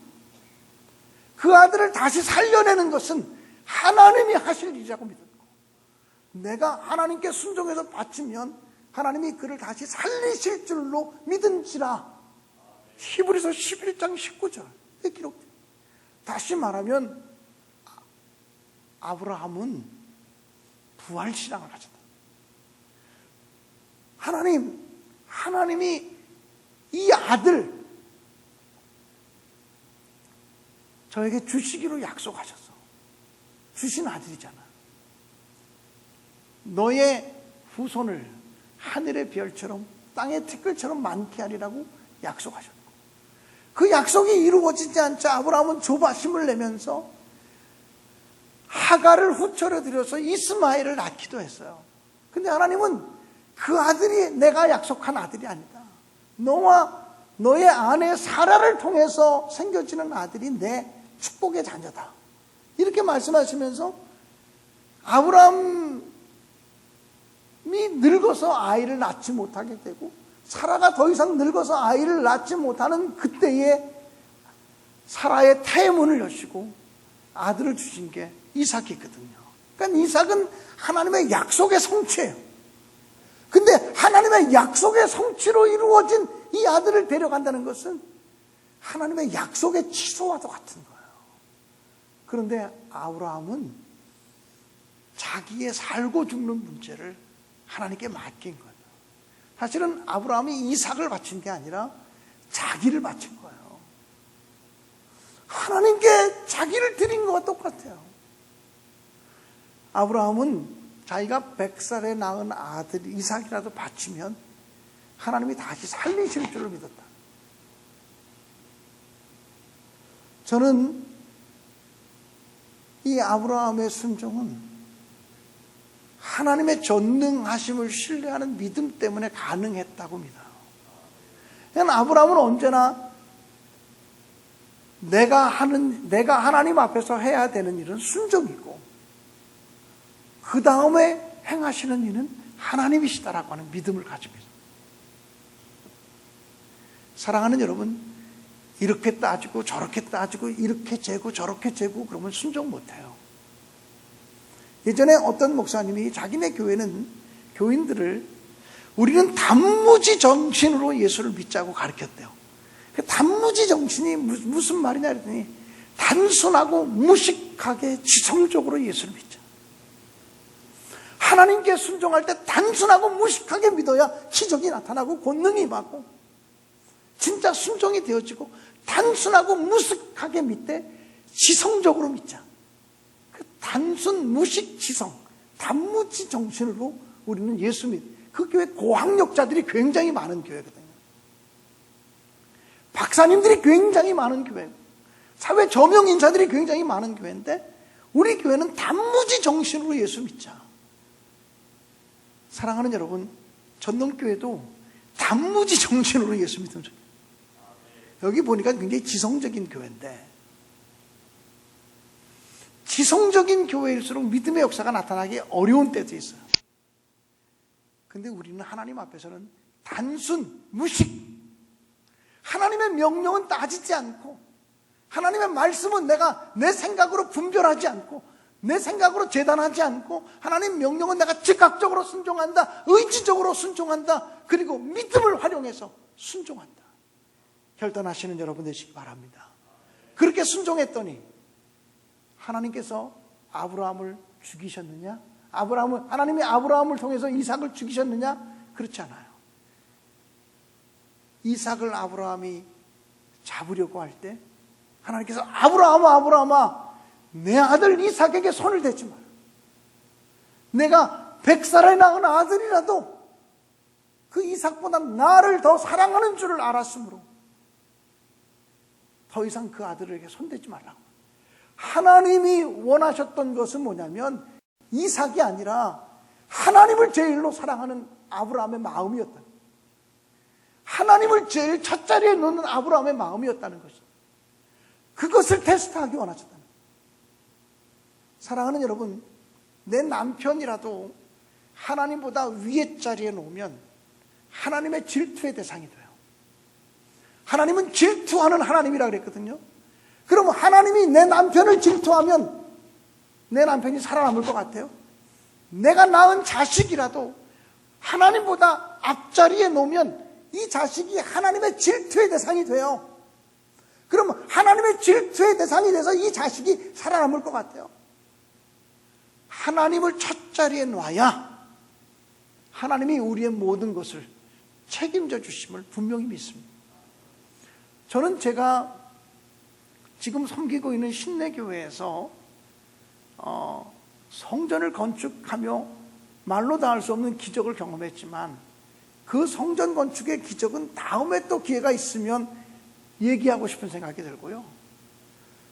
그 아들을 다시 살려내는 것은 하나님이 하실 일이라고 믿었고, 내가 하나님께 순종해서 바치면 하나님이 그를 다시 살리실 줄로 믿은지라. 히브리서 11장 19절에 기록돼요. 다시 말하면 아브라함은 부활신앙을 가졌다. 하나님이 이 아들 저에게 주시기로 약속하셨어. 주신 아들이잖아. 너의 후손을 하늘의 별처럼 땅의 티끌처럼 많게 하리라고 약속하셨고, 그 약속이 이루어지지 않자 아브라함은 조바심을 내면서 하갈을 후처로 들여서 이스마엘을 낳기도 했어요. 근데 하나님은 그 아들이 내가 약속한 아들이 아니다. 너와 너의 아내 사라를 통해서 생겨지는 아들이 내 축복의 자녀다. 이렇게 말씀하시면서 아브라함이 늙어서 아이를 낳지 못하게 되고 사라가 더 이상 늙어서 아이를 낳지 못하는 그때에 사라의 태문을 여시고 아들을 주신 게 이삭이거든요. 그러니까 이삭은 하나님의 약속의 성취예요. 근데 하나님의 약속의 성취로 이루어진 이 아들을 데려간다는 것은 하나님의 약속의 취소와도 같은 거예요. 그런데 아브라함은 자기의 살고 죽는 문제를 하나님께 맡긴 거예요. 사실은 아브라함이 이삭을 바친 게 아니라 자기를 바친 거예요. 하나님께 자기를 드린 것과 똑같아요. 아브라함은 자기가 100살에 낳은 아들 이삭이라도 바치면 하나님이 다시 살리실 줄을 믿었다. 저는 이 아브라함의 순종은 하나님의 전능하심을 신뢰하는 믿음 때문에 가능했다고 믿어요. 그냥 아브라함은 언제나 내가 하나님 앞에서 해야 되는 일은 순종이고 그 다음에 행하시는 일은 하나님이시다라고 하는 믿음을 가지고 있어요. 사랑하는 여러분, 이렇게 따지고 저렇게 따지고 이렇게 재고 저렇게 재고 그러면 순종 못해요. 예전에 어떤 목사님이 자기네 교회는 교인들을 우리는 단무지 정신으로 예수를 믿자고 가르쳤대요. 단무지 정신이 무슨 말이냐 그랬더니 단순하고 무식하게 지성적으로 예수를 믿자. 하나님께 순종할 때 단순하고 무식하게 믿어야 기적이 나타나고 권능이 임하고 진짜 순종이 되어지고, 단순하고 무식하게 믿되 지성적으로 믿자. 그 단순 무식 지성, 단무지 정신으로 우리는 예수 그 교회 고학력자들이 굉장히 많은 교회거든요. 박사님들이 굉장히 많은 교회, 사회 저명 인사들이 굉장히 많은 교회인데, 우리 교회는 단무지 정신으로 예수 믿자. 사랑하는 여러분, 전동교회도 단무지 정신으로 예수 믿으면 좋겠어요. 여기 보니까 굉장히 지성적인 교회인데, 지성적인 교회일수록 믿음의 역사가 나타나기 어려운 때도 있어요. 근데 우리는 하나님 앞에서는 단순, 무식, 하나님의 명령은 따지지 않고, 하나님의 말씀은 내가 내 생각으로 분별하지 않고, 내 생각으로 재단하지 않고, 하나님 명령은 내가 즉각적으로 순종한다, 의지적으로 순종한다, 그리고 믿음을 활용해서 순종한다. 결단하시는 여러분 되시기 바랍니다. 그렇게 순종했더니 하나님께서 아브라함을 죽이셨느냐? 하나님이 아브라함을 통해서 이삭을 죽이셨느냐? 그렇지 않아요. 이삭을 아브라함이 잡으려고 할 때 하나님께서 아브라함아, 내 아들 이삭에게 손을 대지 마라. 내가 100살에 낳은 아들이라도 그 이삭보다 나를 더 사랑하는 줄을 알았으므로 더 이상 그 아들에게 손대지 말라고. 하나님이 원하셨던 것은 뭐냐면 이삭이 아니라 하나님을 제일로 사랑하는 아브라함의 마음이었다. 하나님을 제일 첫 자리에 놓는 아브라함의 마음이었다는 것입니다. 그것을 테스트하기 원하셨다는 거예요. 사랑하는 여러분, 내 남편이라도 하나님보다 위의 자리에 놓으면 하나님의 질투의 대상이 돼요. 하나님은 질투하는 하나님이라 그랬거든요. 그럼 하나님이 내 남편을 질투하면 내 남편이 살아남을 것 같아요? 내가 낳은 자식이라도 하나님보다 앞자리에 놓으면 이 자식이 하나님의 질투의 대상이 돼요. 그럼 하나님의 질투의 대상이 돼서 이 자식이 살아남을 것 같아요. 하나님을 첫 자리에 놔야 하나님이 우리의 모든 것을 책임져 주심을 분명히 믿습니다. 저는 제가 지금 섬기고 있는 신내교회에서 성전을 건축하며 말로 다 할 수 없는 기적을 경험했지만, 그 성전 건축의 기적은 다음에 또 기회가 있으면 얘기하고 싶은 생각이 들고요.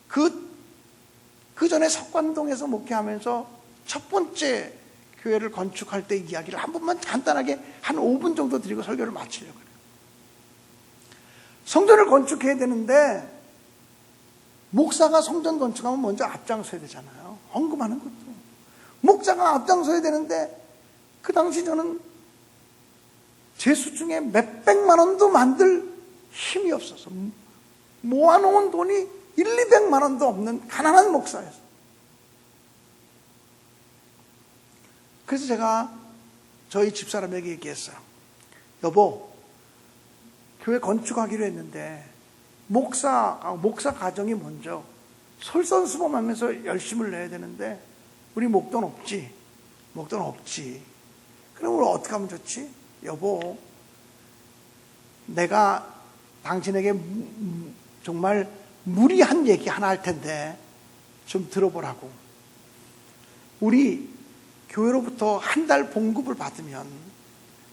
그 전에 석관동에서 목회하면서 첫 번째 교회를 건축할 때 이야기를 한 번만 간단하게 한 5분 정도 드리고 설교를 마치려고 해요. 성전을 건축해야 되는데 목사가 성전 건축하면 먼저 앞장서야 되잖아요. 헌금하는 것도. 목사가 앞장서야 되는데 그 당시 저는 재수 중에 몇백만 원도 만들 힘이 없어서 모아놓은 돈이 100~200만 원도 없는 가난한 목사였어요. 그래서 제가 저희 집사람에게 얘기했어요. 여보, 교회 건축하기로 했는데 목사 가정이 먼저 솔선수범하면서 열심을 내야 되는데 우리 목돈 없지? 목돈 없지. 그럼 우리 어떻게 하면 좋지? 여보, 내가 당신에게 정말 무리한 얘기 하나 할 텐데 좀 들어보라고. 우리 교회로부터 한 달 봉급을 받으면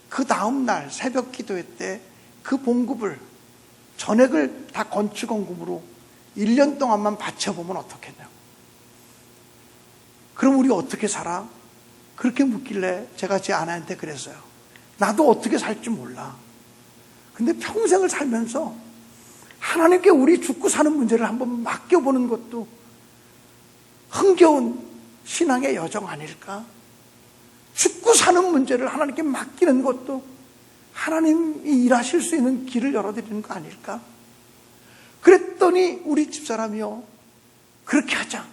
그 다음 날 새벽 기도회 때 그 봉급을 전액을 다 건축원금으로 1년 동안만 바쳐보면 어떻겠냐고. 그럼 우리 어떻게 살아? 그렇게 묻길래 제가 제 아내한테 그랬어요. 나도 어떻게 살지 몰라. 근데 평생을 살면서 하나님께 우리 죽고 사는 문제를 한번 맡겨보는 것도 흥겨운 신앙의 여정 아닐까? 죽고 사는 문제를 하나님께 맡기는 것도 하나님이 일하실 수 있는 길을 열어드리는 거 아닐까? 그랬더니 우리 집사람이요, 그렇게 하자.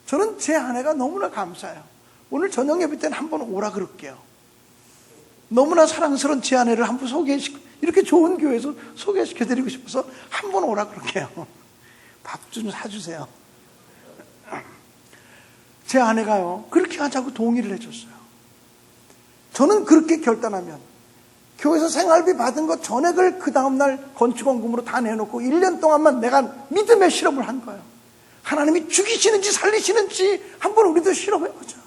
저는 제 아내가 너무나 감사해요. 오늘 저녁 예배 때는 한번 오라 그럴게요. 너무나 사랑스러운 제 아내를 한번 이렇게 좋은 교회에서 소개시켜드리고 싶어서 한번 오라 그럴게요. 밥 좀 사주세요. 제 아내가요, 그렇게 하자고 동의를 해줬어요. 저는 그렇게 결단하면 교회에서 생활비 받은 거 전액을 그 다음날 건축원금으로 다 내놓고 1년 동안만 내가 믿음의 실험을 한 거예요. 하나님이 죽이시는지 살리시는지 한번 우리도 실험해보자.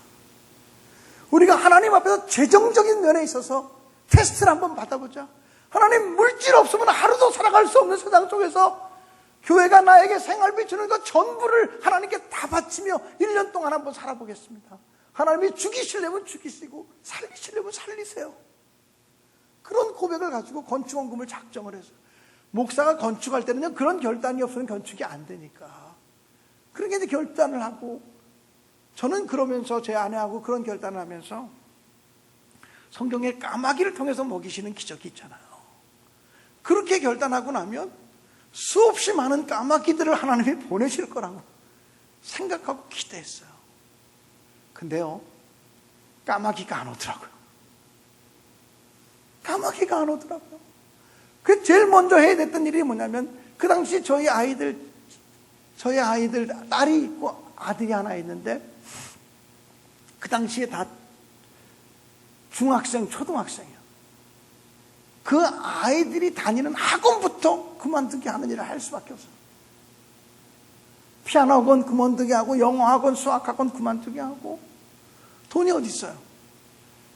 우리가 하나님 앞에서 재정적인 면에 있어서 테스트를 한번 받아보자. 하나님, 물질 없으면 하루도 살아갈 수 없는 세상 속에서 교회가 나에게 생활비 주는 것 전부를 하나님께 다 바치며 1년 동안 한번 살아보겠습니다. 하나님이 죽이시려면 죽이시고 살리시려면 살리세요. 그런 고백을 가지고 건축원금을 작정을 해서, 목사가 건축할 때는요, 그런 결단이 없으면 건축이 안 되니까 그렇게 이제 결단을 하고, 저는 그러면서 제 아내하고 그런 결단을 하면서 성경의 까마귀를 통해서 먹이시는 기적이 있잖아요. 그렇게 결단하고 나면 수없이 많은 까마귀들을 하나님이 보내실 거라고 생각하고 기대했어요. 근데요, 까마귀가 안 오더라고요. 까마귀가 안 오더라고요. 그 제일 먼저 해야 됐던 일이 뭐냐면, 그 당시 저희 아이들 딸이 있고 아들이 하나 있는데, 그 당시에 다 중학생, 초등학생이에요. 그 아이들이 다니는 학원부터 그만두게 하는 일을 할 수밖에 없어요. 피아노 학원 그만두게 하고, 영어 학원, 수학 학원 그만두게 하고, 돈이 어디 있어요?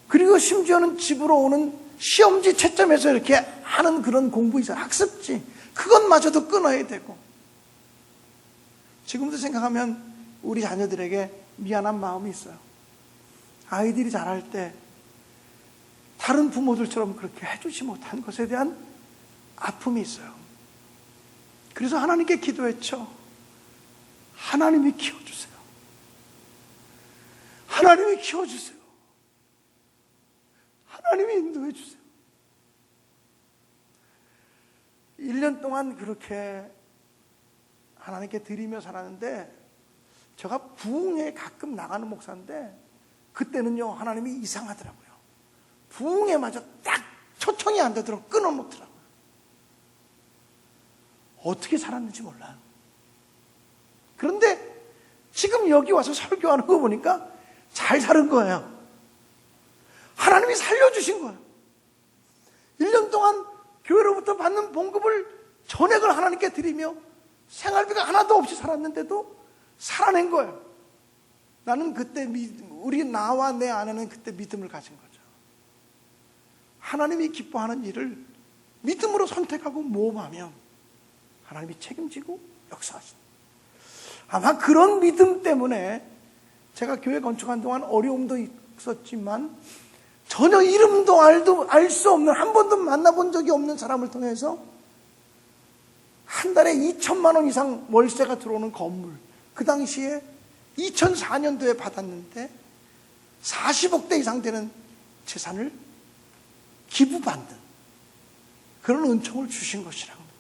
그리고 심지어는 집으로 오는 시험지 채점에서 이렇게 하는 그런 공부 있어요. 학습지. 그것마저도 끊어야 되고. 지금도 생각하면 우리 자녀들에게 미안한 마음이 있어요. 아이들이 자랄 때 다른 부모들처럼 그렇게 해주지 못한 것에 대한 아픔이 있어요. 그래서 하나님께 기도했죠. 하나님이 키워주세요. 하나님이 키워주세요. 하나님이 인도해 주세요. 1년 동안 그렇게 하나님께 드리며 살았는데, 제가 부흥회 가끔 나가는 목사인데, 그때는요, 하나님이 이상하더라고요. 부흥회마저 딱 초청이 안 되도록 끊어놓더라고요. 어떻게 살았는지 몰라요. 그런데 지금 여기 와서 설교하는 거 보니까 잘 사는 거예요. 하나님이 살려주신 거예요. 1년 동안 교회로부터 받는 봉급을 전액을 하나님께 드리며 생활비가 하나도 없이 살았는데도 살아낸 거예요. 나는 그때 나와 내 아내는 그때 믿음을 가진 거죠. 하나님이 기뻐하는 일을 믿음으로 선택하고 모험하면 하나님이 책임지고 역사하신다. 아마 그런 믿음 때문에 제가 교회 건축한 동안 어려움도 있었지만, 전혀 이름도 알 수 없는, 한 번도 만나본 적이 없는 사람을 통해서 한 달에 2천만 원 이상 월세가 들어오는 건물, 그 당시에 2004년도에 받았는데 40억대 이상 되는 재산을 기부받는 그런 은총을 주신 것이라고 합니다.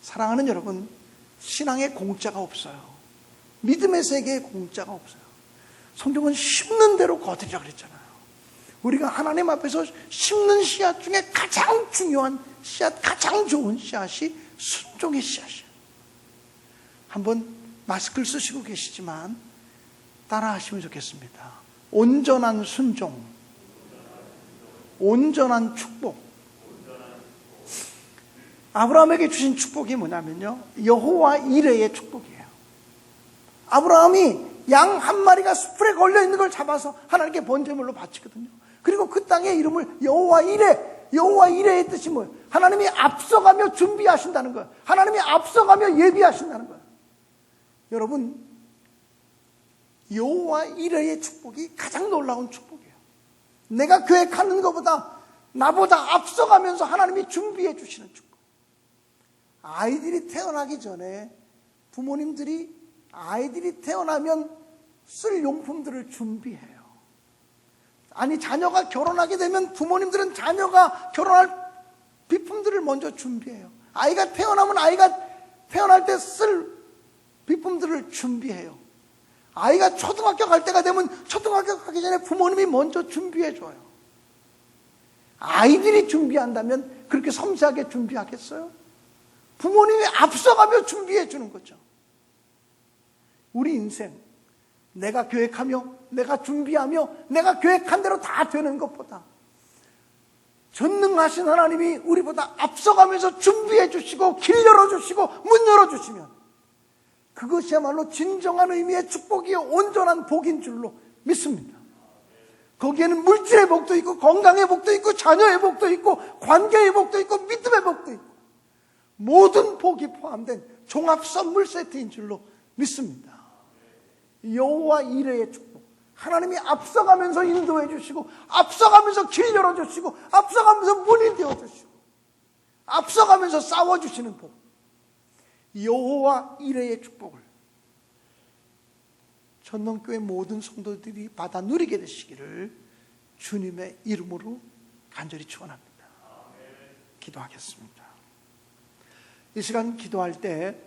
사랑하는 여러분, 신앙에 공짜가 없어요. 믿음의 세계에 공짜가 없어요. 성경은 심는 대로 거두리라 그랬잖아요. 우리가 하나님 앞에서 심는 씨앗 중에 가장 중요한 씨앗, 가장 좋은 씨앗이 순종의 씨앗이에요. 한번 마스크를 쓰시고 계시지만 따라 하시면 좋겠습니다. 온전한 순종, 온전한 축복. 아브라함에게 주신 축복이 뭐냐면요, 여호와 이레의 축복이에요. 아브라함이 양 한 마리가 수풀에 걸려있는 걸 잡아서 하나님께 번제물로 바치거든요. 그리고 그 땅의 이름을 여호와 이레, 여호와 이레의 뜻이 뭐예요? 하나님이 앞서가며 준비하신다는 거예요. 하나님이 앞서가며 예비하신다는 거예요. 여러분, 여호와 이레의 축복이 가장 놀라운 축복이에요. 내가 교회 가는 것보다 나보다 앞서가면서 하나님이 준비해 주시는 축복. 아이들이 태어나기 전에 부모님들이 아이들이 태어나면 쓸 용품들을 준비해요. 아니, 자녀가 결혼하게 되면 부모님들은 자녀가 결혼할 비품들을 먼저 준비해요. 아이가 태어나면 아이가 태어날 때 쓸 비품들을 준비해요. 아이가 초등학교 갈 때가 되면 초등학교 가기 전에 부모님이 먼저 준비해 줘요. 아이들이 준비한다면 그렇게 섬세하게 준비하겠어요? 부모님이 앞서가며 준비해 주는 거죠. 우리 인생, 내가 계획하며, 내가 준비하며, 내가 계획한 대로 다 되는 것보다 전능하신 하나님이 우리보다 앞서가면서 준비해 주시고 길 열어주시고 문 열어주시면 그것이야말로 진정한 의미의 축복이요 온전한 복인 줄로 믿습니다. 거기에는 물질의 복도 있고 건강의 복도 있고 자녀의 복도 있고 관계의 복도 있고 믿음의 복도 있고 모든 복이 포함된 종합 선물 세트인 줄로 믿습니다. 여호와 이레의 축복, 하나님이 앞서가면서 인도해 주시고 앞서가면서 길 열어주시고 앞서가면서 문이 되어주시고 앞서가면서 싸워주시는 복, 여호와 이레의 축복을 전능교회 모든 성도들이 받아 누리게 되시기를 주님의 이름으로 간절히 축원합니다. 기도하겠습니다. 이 시간 기도할 때